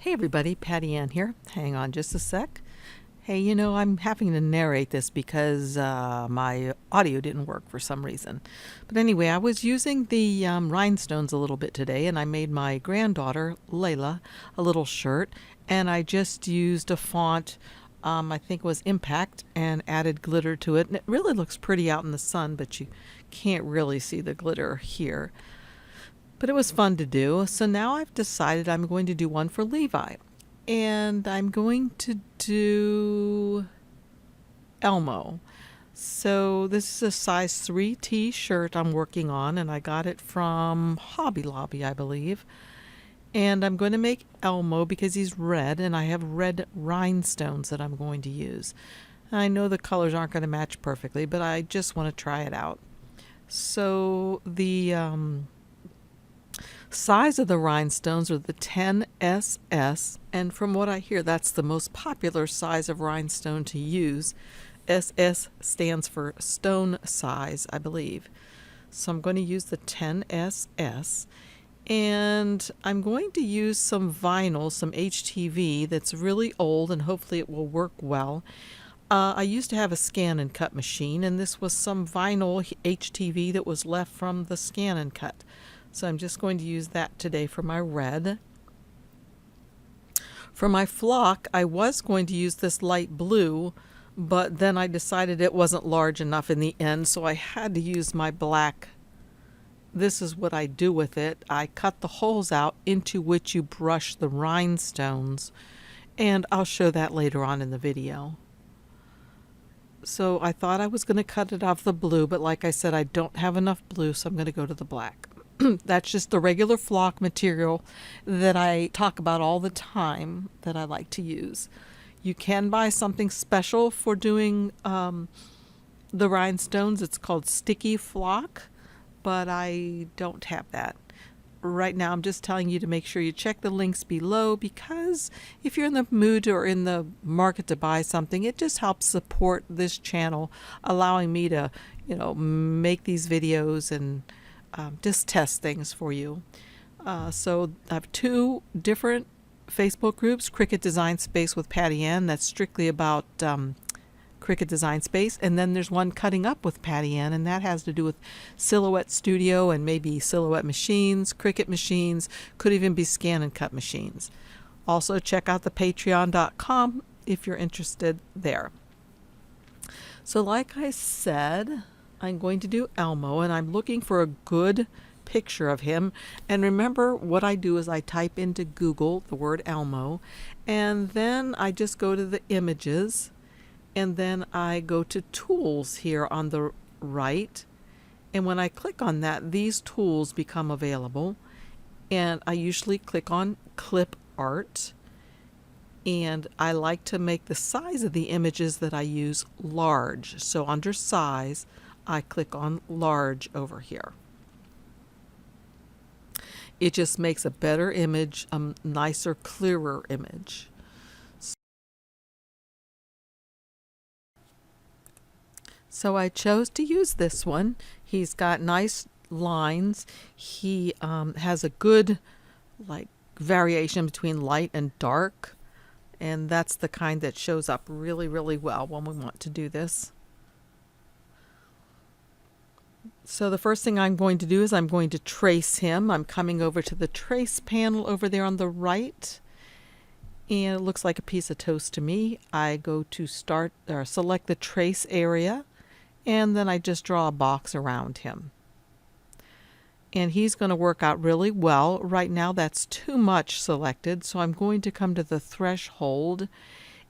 Hey everybody, Patty Ann here. Hang on just a sec. Hey, you know, I'm having to narrate this because my audio didn't work for some reason. But anyway, I was using the rhinestones a little bit today, and I made my granddaughter, Layla, a little shirt, and I just used a font, I think it was Impact, and added glitter to it. And it really looks pretty out in the sun, but you can't really see the glitter here. But it was fun to do. So now I've decided I'm going to do one for Levi. And I'm going to do Elmo. So this is a size 3T shirt I'm working on, and I got it from Hobby Lobby, I believe. And I'm going to make Elmo because he's red, and I have red rhinestones that I'm going to use. I know the colors aren't going to match perfectly, but I just want to try it out. So the size of the rhinestones are the 10SS, and from what I hear, that's the most popular size of rhinestone to use. SS stands for stone size, I believe. So I'm going to use the 10SS, and I'm going to use some vinyl, some HTV that's really old, and hopefully it will work well. I used to have a scan and cut machine, and this was some vinyl HTV that was left from the scan and cut. So I'm just going to use that today for my red. For my flock, I was going to use this light blue, but then I decided it wasn't large enough in the end, so I had to use my black. This is what I do with it. I cut the holes out into which you brush the rhinestones, and I'll show that later on in the video. So I thought I was going to cut it off the blue, but like I said, I don't have enough blue, so I'm going to go to the black. That's just the regular flock material that I talk about all the time that I like to use. You can buy something special for doing the rhinestones. It's called sticky flock, but I don't have that. Right now I'm just telling you to make sure you check the links below, because if you're in the mood or in the market to buy something, it just helps support this channel, allowing me to, make these videos and just test things for you. So I have two different Facebook groups: Cricut Design Space with Patty Ann, that's strictly about Cricut Design Space, and then there's one Cutting Up with Patty Ann, and that has to do with Silhouette Studio and maybe Silhouette machines, Cricut machines, could even be scan and cut machines. Also check out the patreon.com if you're interested there. So like I said, I'm going to do Elmo, and I'm looking for a good picture of him. And remember, what I do is I type into Google the word Elmo, and then I just go to the images, and then I go to tools here on the right, and when I click on that, these tools become available, and I usually click on clip art, and I like to make the size of the images that I use large. So under size, I click on large over here. It just makes a better image, a nicer, clearer image. So I chose to use this one. He's got nice lines. He has a good variation between light and dark, and that's the kind that shows up really, really well when we want to do this. So the first thing I'm going to do is I'm going to trace him. I'm coming over to the trace panel over there on the right, and it looks like a piece of toast to me. I go to select the trace area, and then I just draw a box around him. And he's going to work out really well. Right now that's too much selected, so I'm going to come to the threshold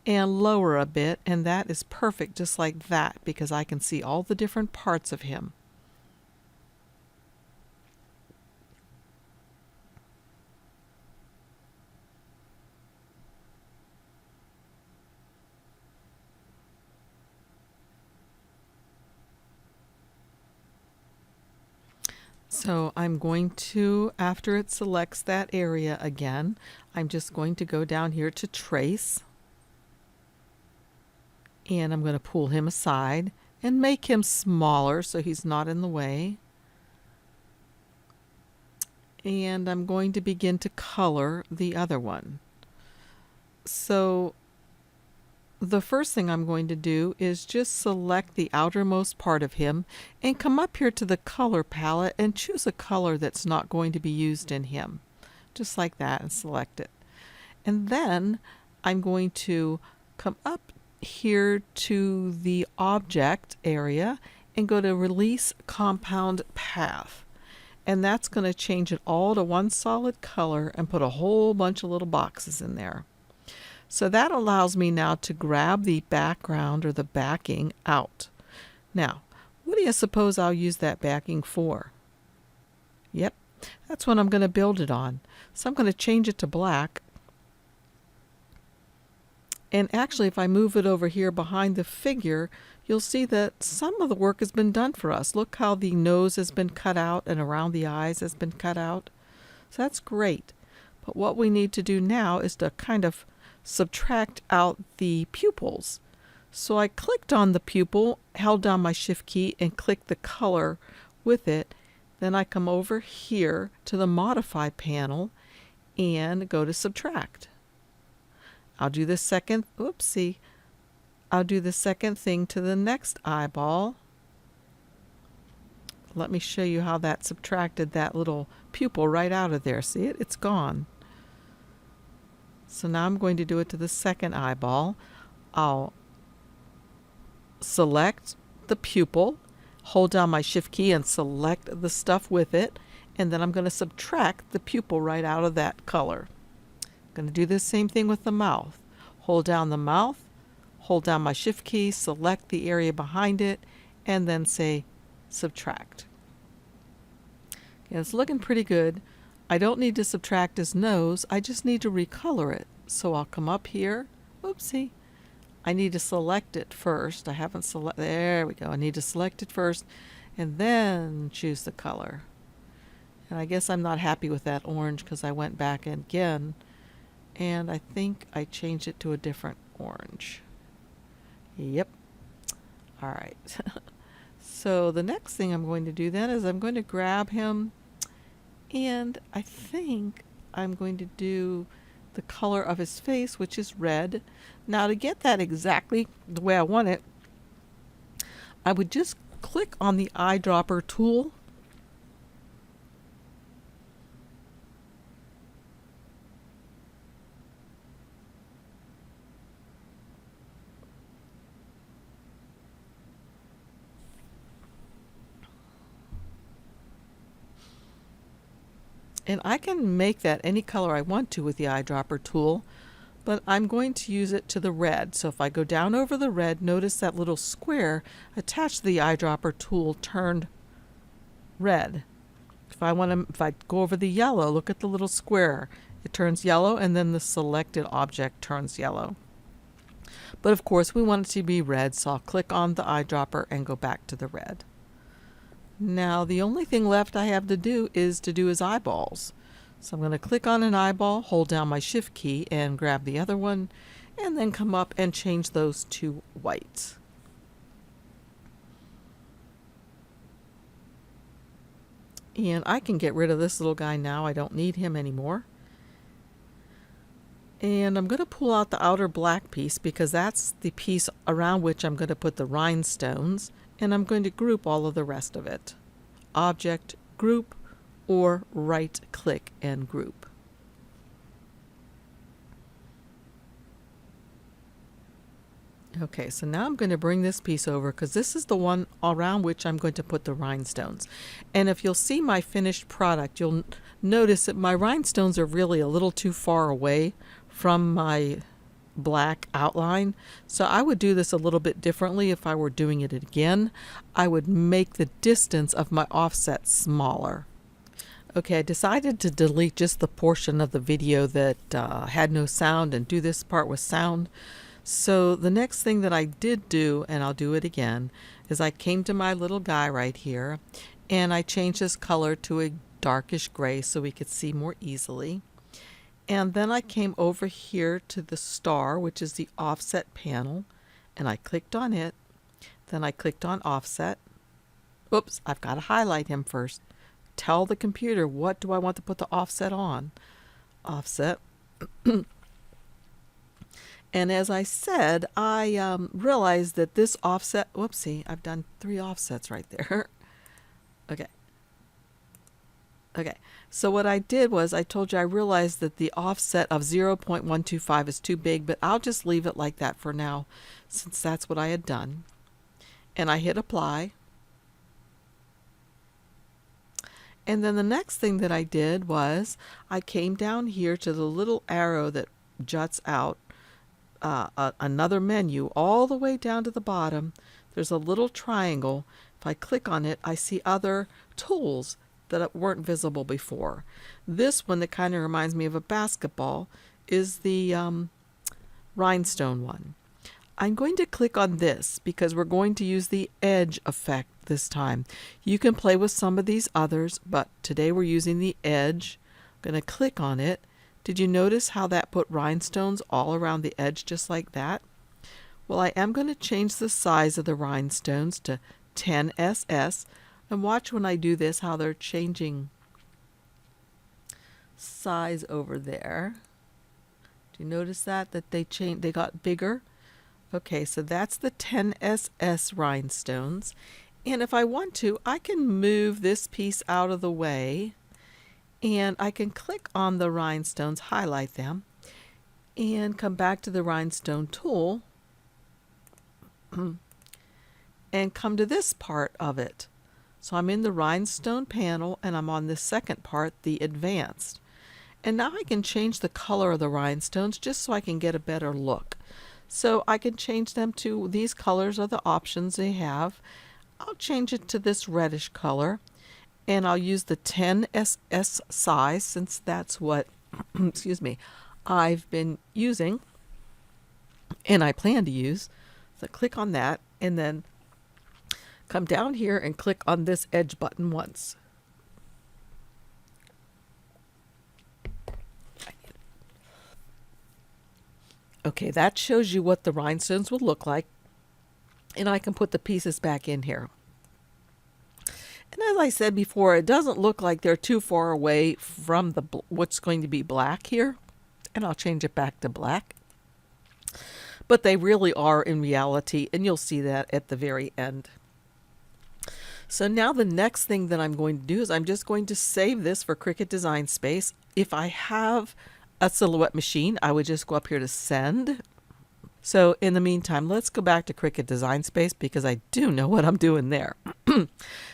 and lower a bit, and that is perfect just like that, because I can see all the different parts of him. So I'm going to, after it selects that area again, I'm just going to go down here to trace, and I'm going to pull him aside and make him smaller so he's not in the way. And I'm going to begin to color the other one. So the first thing I'm going to do is just select the outermost part of him and come up here to the color palette and choose a color that's not going to be used in him. Just like that, and select it. And then I'm going to come up here to the object area and go to Release Compound Path. And that's going to change it all to one solid color and put a whole bunch of little boxes in there. So that allows me now to grab the background or the backing out. Now, what do you suppose I'll use that backing for? Yep, that's what I'm going to build it on. So I'm going to change it to black. And actually, if I move it over here behind the figure, you'll see that some of the work has been done for us. Look how the nose has been cut out and around the eyes has been cut out. So that's great. But what we need to do now is to kind of subtract out the pupils. So I clicked on the pupil, held down my shift key, and clicked the color with it. Then I come over here to the modify panel and go to subtract. I'll do the second, I'll do the second thing to the next eyeball. Let me show you how that subtracted that little pupil right out of there. See it? It's gone. So now I'm going to do it to the second eyeball. I'll select the pupil, hold down my shift key and select the stuff with it, and then I'm going to subtract the pupil right out of that color. I'm going to do the same thing with the mouth. Hold down the mouth, hold down my shift key, select the area behind it, and then say subtract. Okay, it's looking pretty good. I don't need to subtract his nose, I just need to recolor it. So I'll come up here, oopsie, I need to select it first. I haven't selected, there we go. I need to select it first and then choose the color. And I guess I'm not happy with that orange because I went back again and I think I changed it to a different orange. Yep. All right. So the next thing I'm going to do then is I'm going to grab him, and I think I'm going to do the color of his face, which is red. Now to get that exactly the way I want it, I would just click on the eyedropper tool and I can make that any color I want to with the eyedropper tool, but I'm going to use it to the red. So if I go down over the red, notice that little square attached to the eyedropper tool turned red. If I go over the yellow, look at the little square. It turns yellow, and then the selected object turns yellow. But of course we want it to be red, so I'll click on the eyedropper and go back to the red. Now the only thing left I have to do is to do his eyeballs. So I'm going to click on an eyeball, hold down my shift key and grab the other one, and then come up and change those to white. And I can get rid of this little guy now. I don't need him anymore. And I'm going to pull out the outer black piece because that's the piece around which I'm going to put the rhinestones, and I'm going to group all of the rest of it. Object, group, or right click and group. Okay, so now I'm going to bring this piece over because this is the one around which I'm going to put the rhinestones. And if you'll see my finished product, you'll notice that my rhinestones are really a little too far away from my black outline. So I would do this a little bit differently if I were doing it again. I would make the distance of my offset smaller. Okay, I decided to delete just the portion of the video that had no sound and do this part with sound. So the next thing that I did do, and I'll do it again, is I came to my little guy right here and I changed his color to a darkish gray so we could see more easily. And then I came over here to the star, which is the offset panel, and I clicked on it. Then I clicked on offset. Oops, I've got to highlight him first. Tell the computer what do I want to put the offset on. Offset. And as I said, I realized that this offset, whoopsie, I've done 3 offsets right there. Okay. Okay, so what I did was I told you I realized that the offset of 0.125 is too big, but I'll just leave it like that for now since that's what I had done. And I hit apply. And then the next thing that I did was I came down here to the little arrow that juts out another menu all the way down to the bottom. There's a little triangle. If I click on it, I see other tools that weren't visible before. This one that kind of reminds me of a basketball is the rhinestone one. I'm going to click on this because we're going to use the edge effect this time. You can play with some of these others, but today we're using the edge. I'm going to click on it. Did you notice how that put rhinestones all around the edge just like that? Well, I am going to change the size of the rhinestones to 10 SS. And watch when I do this how they're changing size over there. Do you notice that they changed, they got bigger? Okay, so that's the 10 SS rhinestones. And if I want to, I can move this piece out of the way and I can click on the rhinestones, highlight them, and come back to the rhinestone tool and come to this part of it. So I'm in the rhinestone panel and I'm on the second part, the advanced. And now I can change the color of the rhinestones just so I can get a better look. So I can change them to, these colors are the options they have. I'll change it to this reddish color and I'll use the 10 SS size since that's what excuse me, I've been using and I plan to use. So click on that and then come down here and click on this edge button once. Okay, that shows you what the rhinestones would look like. And I can put the pieces back in here. And as I said before, it doesn't look like they're too far away from the what's going to be black here. And I'll change it back to black. But they really are in reality, and you'll see that at the very end. So now the next thing that I'm going to do is I'm just going to save this for Cricut Design Space. If I have a Silhouette machine, I would just go up here to send. So in the meantime, let's go back to Cricut Design Space because I do know what I'm doing there.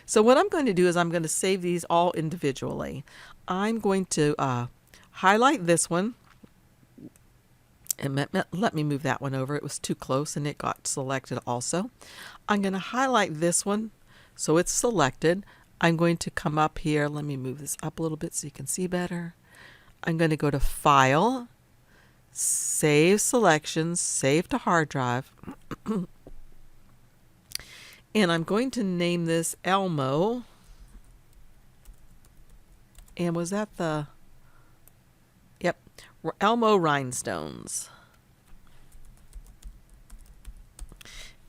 So what I'm going to do is I'm going to save these all individually. I'm going to highlight this one. And let me move that one over. It was too close and it got selected also. I'm going to highlight this one so it's selected. I'm going to come up here. Let me move this up a little bit so you can see better. I'm going to go to File, Save Selections, Save to Hard Drive. And I'm going to name this Elmo. And was that the... Yep, Elmo Rhinestones.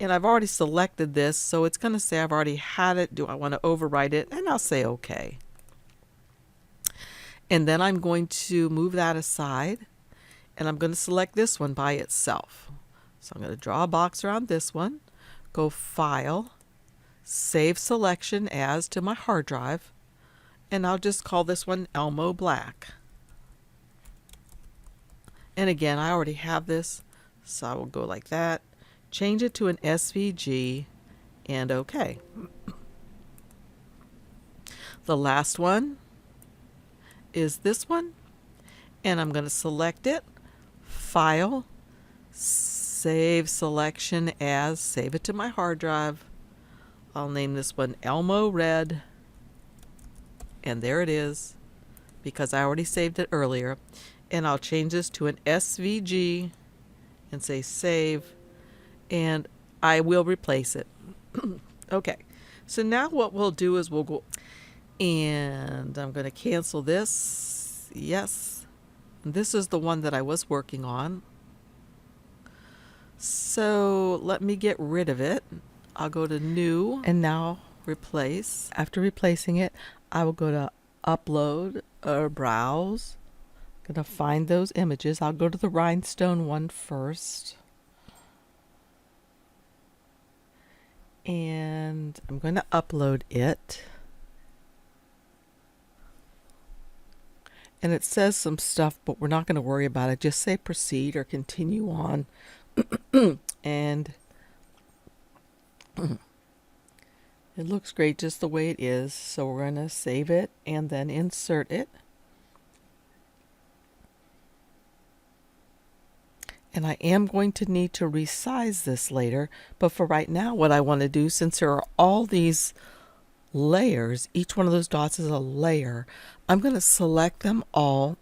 And I've already selected this, so it's going to say I've already had it. Do I want to overwrite it? And I'll say OK. And then I'm going to move that aside, and I'm going to select this one by itself. So I'm going to draw a box around this one, go File, Save Selection As to my hard drive, and I'll just call this one Elmo Black. And again, I already have this, so I will go like that, change it to an SVG, and OK. The last one is this one, and I'm going to select it, File, Save Selection As, save it to my hard drive. I'll name this one Elmo Red, and there it is because I already saved it earlier. And I'll change this to an SVG and say save, and I will replace it. Okay, so now what we'll do is we'll go, and I'm going to cancel this. Yes, this is the one that I was working on. So let me get rid of it. I'll go to New and now Replace. After replacing it, I will go to Upload or Browse, Gonna find those images. I'll go to the rhinestone one first. And I'm going to upload it. And it says some stuff, but we're not going to worry about it. Just say proceed or continue on. And it looks great just the way it is. So we're going to save it and then insert it. And I am going to need to resize this later, but for right now, what I want to do, since there are all these layers, each one of those dots is a layer, I'm going to select them all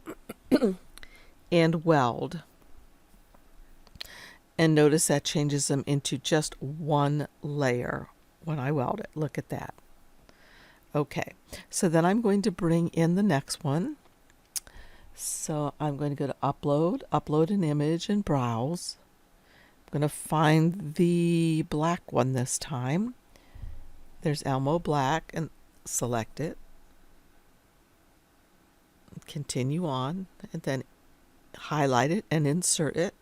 and weld. And notice that changes them into just one layer when I weld it. Look at that. Okay, so then I'm going to bring in the next one. So I'm going to go to upload an image, and browse. I'm going to find the black one this time. There's Elmo black, and select it. Continue on, and then highlight it and insert it.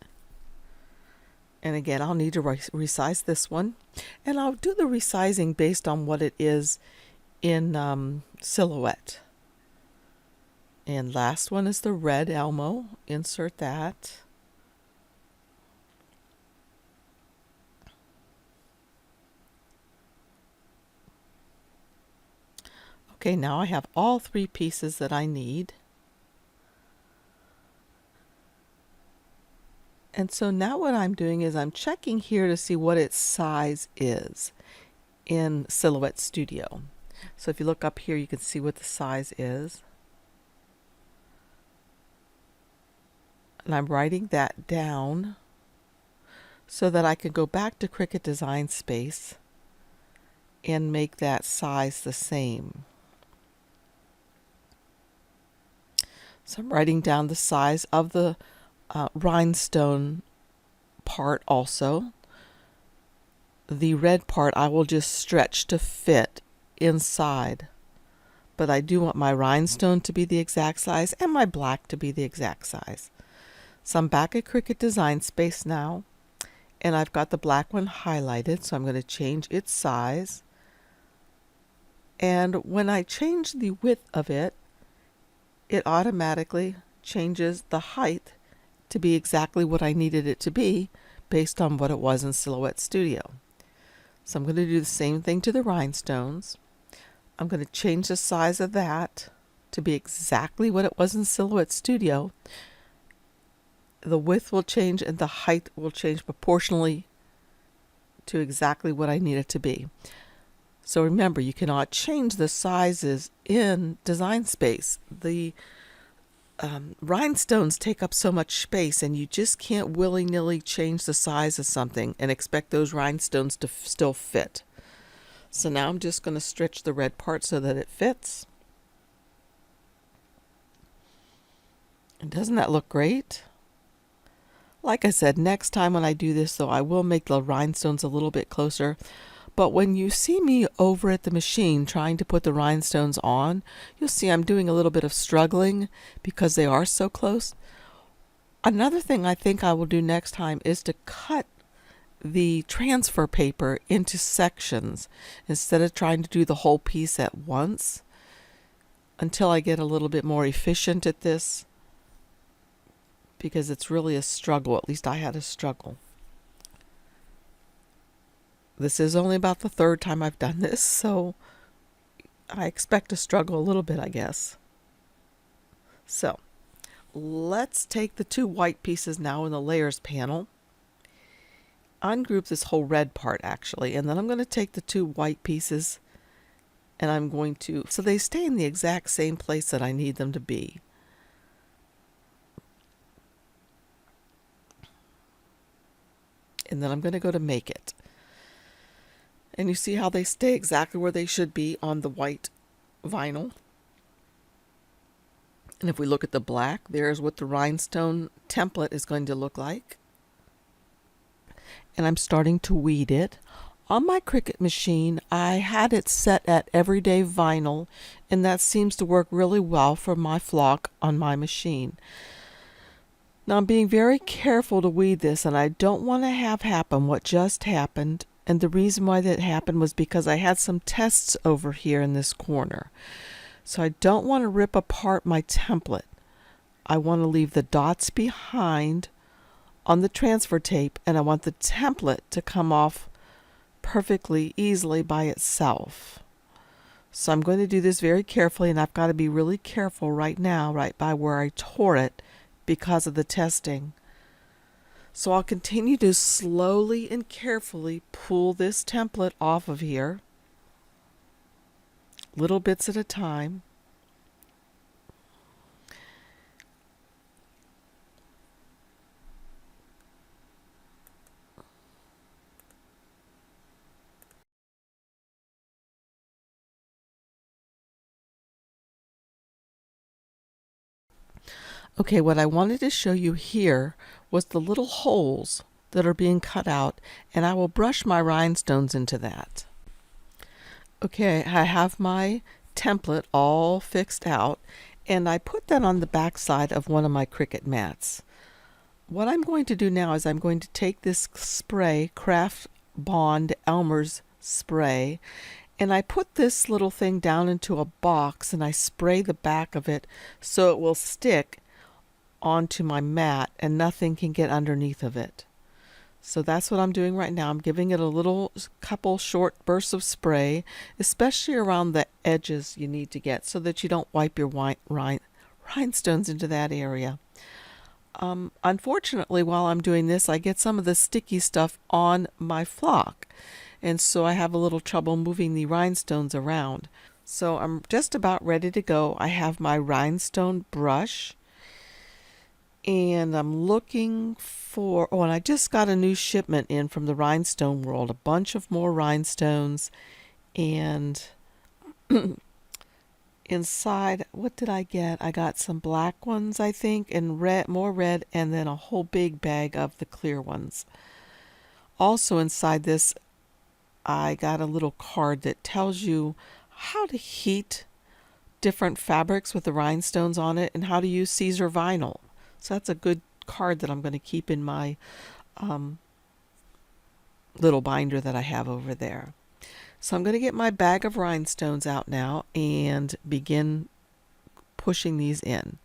And again, I'll need to resize this one. And I'll do the resizing based on what it is in silhouette. And last one is the red Elmo. Insert that. Okay, now I have all three pieces that I need. And so now what I'm doing is I'm checking here to see what its size is in Silhouette Studio. So if you look up here, you can see what the size is. And I'm writing that down so that I can go back to Cricut Design Space and make that size the same. So I'm writing down the size of the rhinestone part also. The red part I will just stretch to fit inside. But I do want my rhinestone to be the exact size and my black to be the exact size. So I'm back at Cricut Design Space now, and I've got the black one highlighted, so I'm going to change its size. And when I change the width of it, it automatically changes the height to be exactly what I needed it to be based on what it was in Silhouette Studio. So I'm going to do the same thing to the rhinestones. I'm going to change the size of that to be exactly what it was in Silhouette Studio. The width will change and the height will change proportionally to exactly what I need it to be. So remember, you cannot change the sizes in Design Space. The rhinestones take up so much space, and you just can't willy-nilly change the size of something and expect those rhinestones to still fit. So now I'm just going to stretch the red part so that it fits. And doesn't that look great? Like I said, next time when I do this, though, I will make the rhinestones a little bit closer. But when you see me over at the machine trying to put the rhinestones on, you'll see I'm doing a little bit of struggling because they are so close. Another thing I think I will do next time is to cut the transfer paper into sections instead of trying to do the whole piece at once, until I get a little bit more efficient at this, because it's really a struggle. At least I had a struggle. This is only about the third time I've done this, so I expect to struggle a little bit, I guess. So let's take the two white pieces now in the layers panel, ungroup this whole red part actually, and then I'm going to take the two white pieces and I'm going to, so they stay in the exact same place that I need them to be. And then I'm going to go to make it. And you see how they stay exactly where they should be on the white vinyl. And if we look at the black, there's what the rhinestone template is going to look like. And I'm starting to weed it. On my Cricut machine, I had it set at everyday vinyl, and that seems to work really well for my flock on my machine. Now I'm being very careful to weed this, and I don't want to have happen what just happened. And the reason why that happened was because I had some tests over here in this corner. So I don't want to rip apart my template. I want to leave the dots behind on the transfer tape, and I want the template to come off perfectly easily by itself. So I'm going to do this very carefully, and I've got to be really careful right now, right by where I tore it because of the testing. So I'll continue to slowly and carefully pull this template off of here, little bits at a time. Okay, what I wanted to show you here was the little holes that are being cut out, and I will brush my rhinestones into that. Okay, I have my template all fixed out, and I put that on the back side of one of my Cricut mats. What I'm going to do now is I'm going to take this spray, CraftBundle Elmer's spray, and I put this little thing down into a box, and I spray the back of it so it will stick onto my mat and nothing can get underneath of it. So that's what I'm doing right now. I'm giving it a little couple short bursts of spray, especially around the edges you need to get so that you don't wipe your rhinestones into that area. Unfortunately, while I'm doing this, I get some of the sticky stuff on my flock, and so I have a little trouble moving the rhinestones around. So I'm just about ready to go. I have my rhinestone brush, and I'm looking for, oh, and I just got a new shipment in from the Rhinestone World, a bunch of more rhinestones, and inside, what did I get? I got some black ones, I think, and red, more red, and then a whole big bag of the clear ones. Also inside this, I got a little card that tells you how to heat different fabrics with the rhinestones on it and how to use Caesar vinyl. So that's a good card that I'm going to keep in my little binder that I have over there. So I'm going to get my bag of rhinestones out now and begin pushing these in.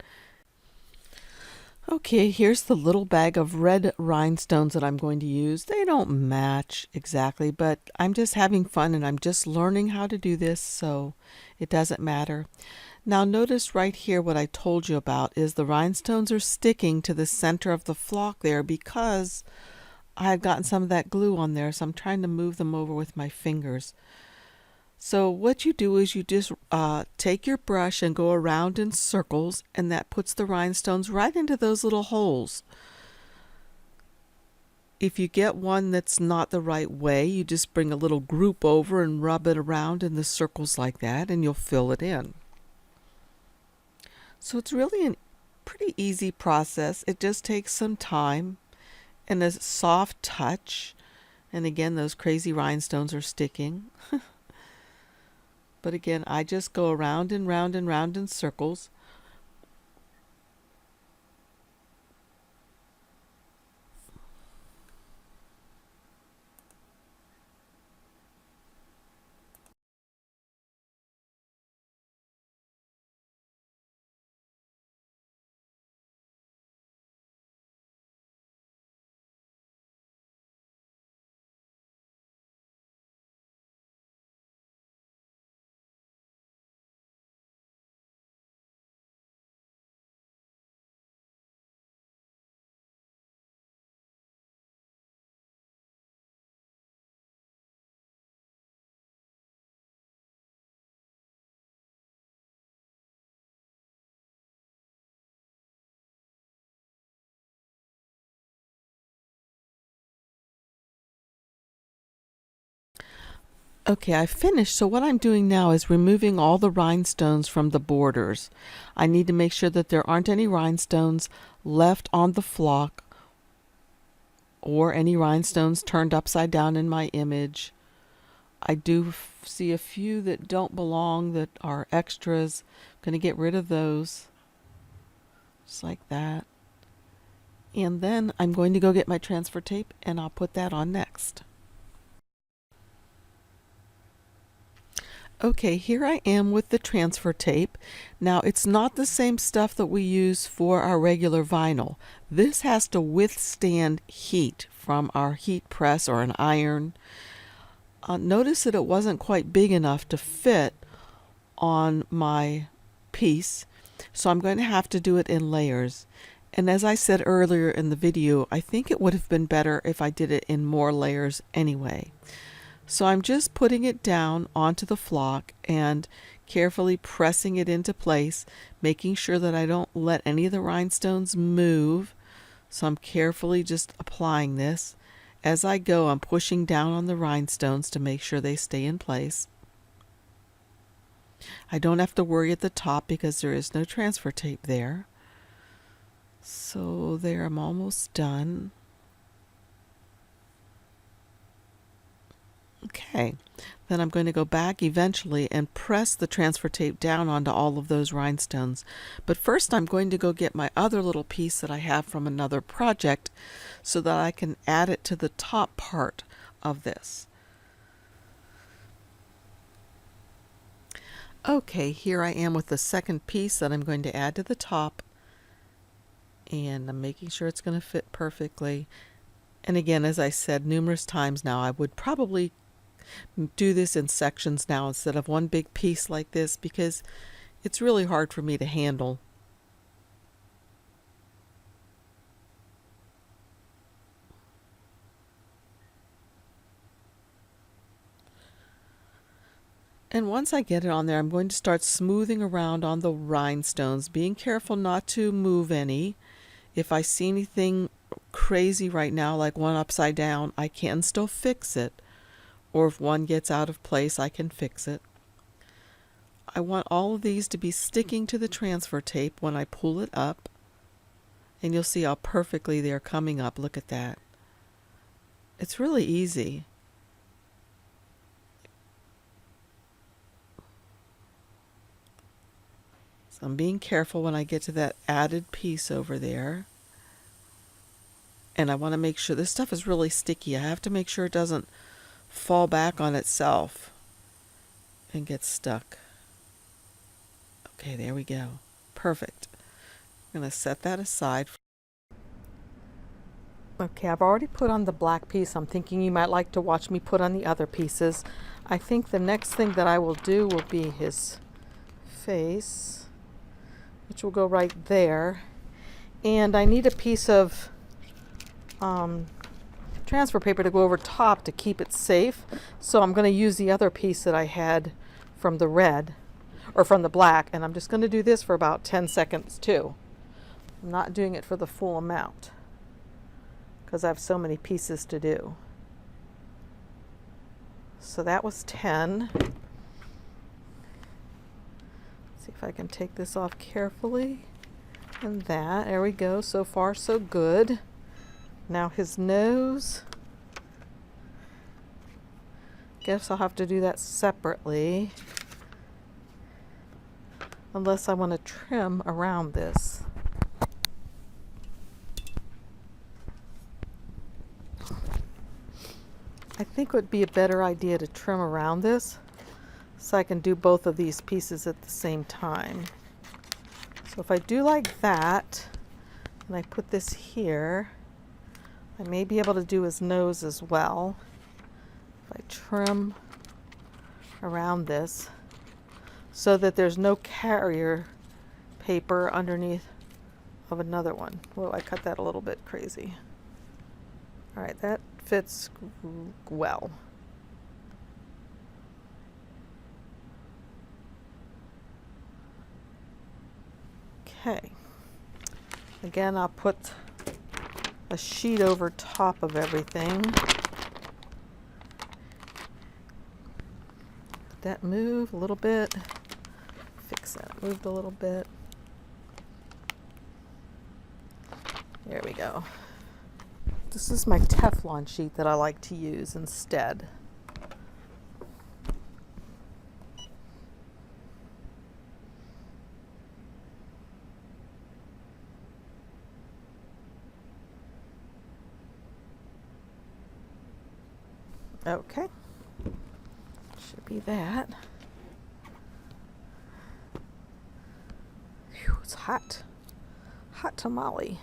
Okay, here's the little bag of red rhinestones that I'm going to use. They don't match exactly, but I'm just having fun and I'm just learning how to do this, so it doesn't matter. Now notice right here what I told you about is the rhinestones are sticking to the center of the flock there because I had gotten some of that glue on there, so I'm trying to move them over with my fingers. So what you do is you just take your brush and go around in circles, and that puts the rhinestones right into those little holes. If you get one that's not the right way, you just bring a little group over and rub it around in the circles like that, and you'll fill it in. So it's really a pretty easy process. It just takes some time and a soft touch. And again, those crazy rhinestones are sticking. But again, I just go around and round and round in circles. Okay, I finished. So what I'm doing now is removing all the rhinestones from the borders. I need to make sure that there aren't any rhinestones left on the flock or any rhinestones turned upside down in my image. I do see a few that don't belong that are extras. I'm going to get rid of those. Just like that. And then I'm going to go get my transfer tape and I'll put that on next. Okay, here I am with the transfer tape. Now it's not the same stuff that we use for our regular vinyl. This has to withstand heat from our heat press or an iron. Notice that it wasn't quite big enough to fit on my piece, so I'm going to have to do it in layers. And as I said earlier in the video, I think it would have been better if I did it in more layers anyway. So I'm just putting it down onto the flock and carefully pressing it into place, making sure that I don't let any of the rhinestones move. So I'm carefully just applying this. As I go, I'm pushing down on the rhinestones to make sure they stay in place. I don't have to worry at the top because there is no transfer tape there. So there, I'm almost done. Okay, then I'm going to go back eventually and press the transfer tape down onto all of those rhinestones. But first I'm going to go get my other little piece that I have from another project so that I can add it to the top part of this. Okay, here I am with the second piece that I'm going to add to the top, and I'm making sure it's going to fit perfectly. And again, as I said numerous times now, I would probably do this in sections now instead of one big piece like this because it's really hard for me to handle. And once I get it on there, I'm going to start smoothing around on the rhinestones, being careful not to move any. If I see anything crazy right now, like one upside down, I can still fix it. Or if one gets out of place, I can fix it. I want all of these to be sticking to the transfer tape when I pull it up. And you'll see how perfectly they're coming up. Look at that. It's really easy. So I'm being careful when I get to that added piece over there. And I want to make sure this stuff is really sticky. I have to make sure it doesn't fall back on itself and get stuck. Okay, there we go. Perfect. I'm going to set that aside. Okay, I've already put on the black piece. I'm thinking you might like to watch me put on the other pieces. I think the next thing that I will do will be his face, which will go right there. And I need a piece of transfer paper to go over top to keep it safe. So I'm going to use the other piece that I had from the red, or from the black, and I'm just going to do this for about 10 seconds too. I'm not doing it for the full amount because I have so many pieces to do. So that was 10. Let's see if I can take this off carefully. And that, there we go. So far so good. Now his nose, guess I'll have to do that separately unless I want to trim around this. I think it would be a better idea to trim around this so I can do both of these pieces at the same time. So if I do like that and I put this here, I may be able to do his nose as well. If I trim around this so that there's no carrier paper underneath of another one. Whoa, I cut that a little bit crazy. All right, that fits well. Okay. Again, I'll put a sheet over top of everything. Did that move a little bit? Fix that. It moved a little bit. There we go. This is my Teflon sheet that I like to use instead. Okay. Should be that. Whew, it's hot. Hot tamale.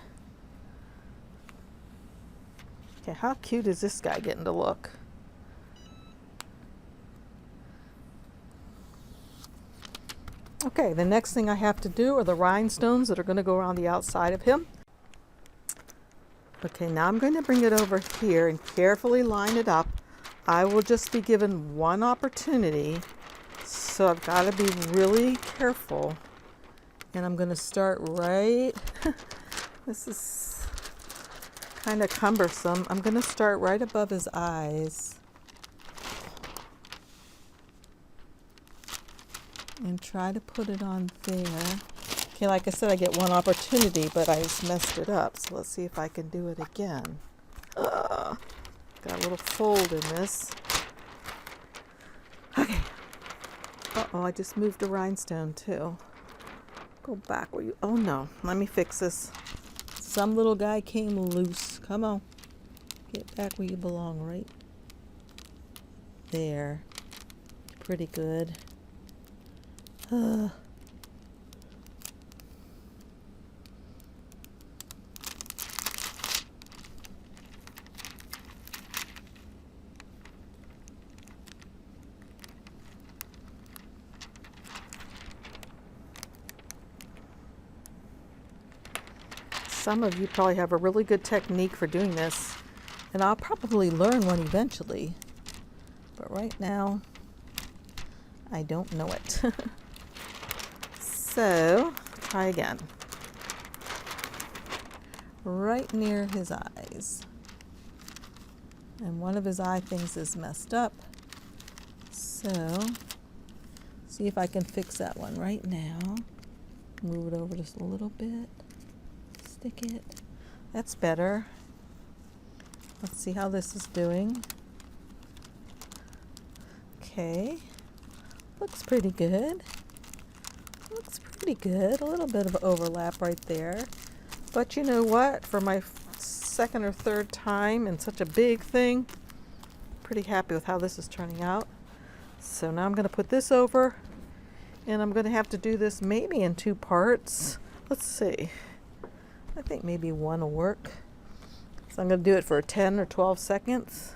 Okay, how cute is this guy getting to look? Okay, the next thing I have to do are the rhinestones that are going to go around the outside of him. Okay, now I'm going to bring it over here and carefully line it up. I will just be given one opportunity, so I've got to be really careful. And I'm going to start right, this is kind of cumbersome. I'm going to start right above his eyes. And try to put it on there. Okay, like I said, I get one opportunity, but I just messed it up. So let's see if I can do it again. Got a little fold in this. Okay. Uh-oh, I just moved a rhinestone too. Go back where you, oh no, let me fix this. Some little guy came loose. Come on. Get back where you belong, right there. Pretty good. Some of you probably have a really good technique for doing this, and I'll probably learn one eventually, but right now I don't know it. So try again. Right near his eyes, and one of his eye things is messed up, so see if I can fix that one right now. Move it over just a little bit. Stick it. That's better. Let's see how this is doing. Okay. Looks pretty good. Looks pretty good. A little bit of overlap right there. But you know what? For my second or third time in such a big thing, pretty happy with how this is turning out. So now I'm going to put this over, and I'm going to have to do this maybe in 2 parts. Let's see. I think maybe one will work. So I'm going to do it for 10 or 12 seconds.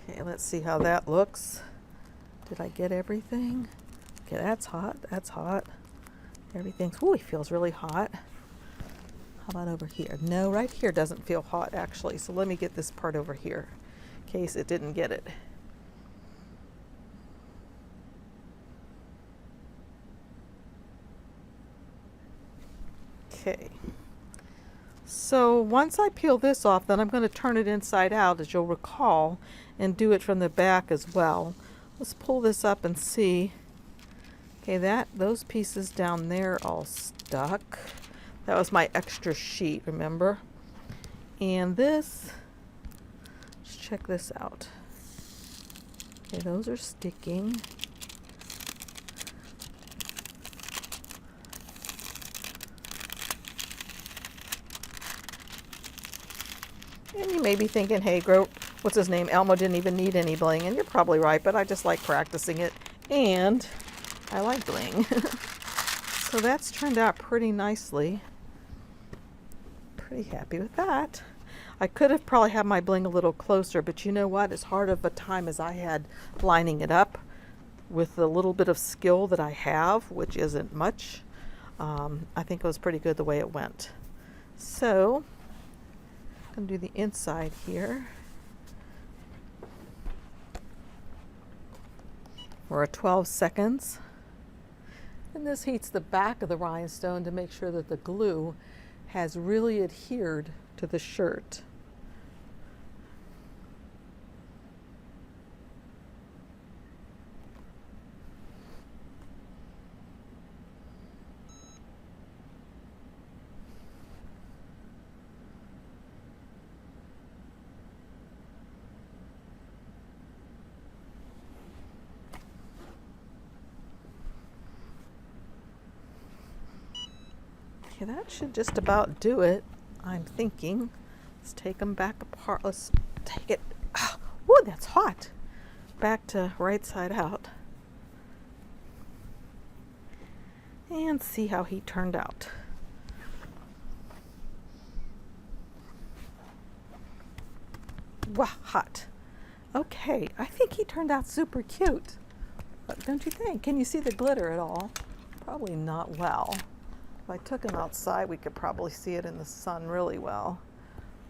Okay, let's see how that looks. Did I get everything? Okay, that's hot. That's hot. Everything's, ooh, it feels really hot. How about over here? No, right here doesn't feel hot actually. So let me get this part over here in case it didn't get it. Okay. So once I peel this off, then I'm going to turn it inside out, as you'll recall, and do it from the back as well. Let's pull this up and see. Okay, those pieces down there all stuck. That was my extra sheet, remember? And this, let's check this out. Okay, those are sticking. And you may be thinking, hey, what's his name? Elmo didn't even need any bling. And you're probably right, but I just like practicing it. And I like bling. So that's turned out pretty nicely. Pretty happy with that. I could have probably had my bling a little closer, but you know what? As hard of a time as I had lining it up with the little bit of skill that I have, which isn't much, I think it was pretty good the way it went. So I'm going to do the inside here. We're at 12 seconds. And this heats the back of the rhinestone to make sure that the glue has really adhered to the shirt. Okay, that should just about do it, I'm thinking. Let's take them back apart. Let's take it. Whoa, that's hot. Back to right side out. And see how he turned out. Wow, hot. Okay, I think he turned out super cute. Don't you think? Can you see the glitter at all? Probably not well. If I took him outside, we could probably see it in the sun really well.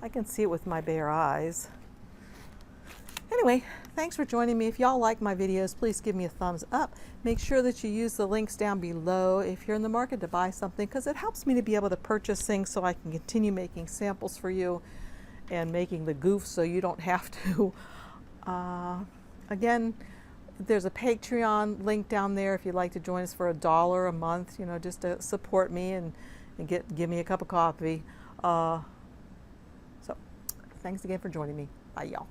I can see it with my bare eyes. Anyway, thanks for joining me. If y'all like my videos, please give me a thumbs up. Make sure that you use the links down below if you're in the market to buy something, because it helps me to be able to purchase things so I can continue making samples for you and making the goofs so you don't have to. Again, there's a Patreon link down there if you'd like to join us for $1 a month, you know, just to support me and give me a cup of coffee. So thanks again for joining me. Bye, y'all.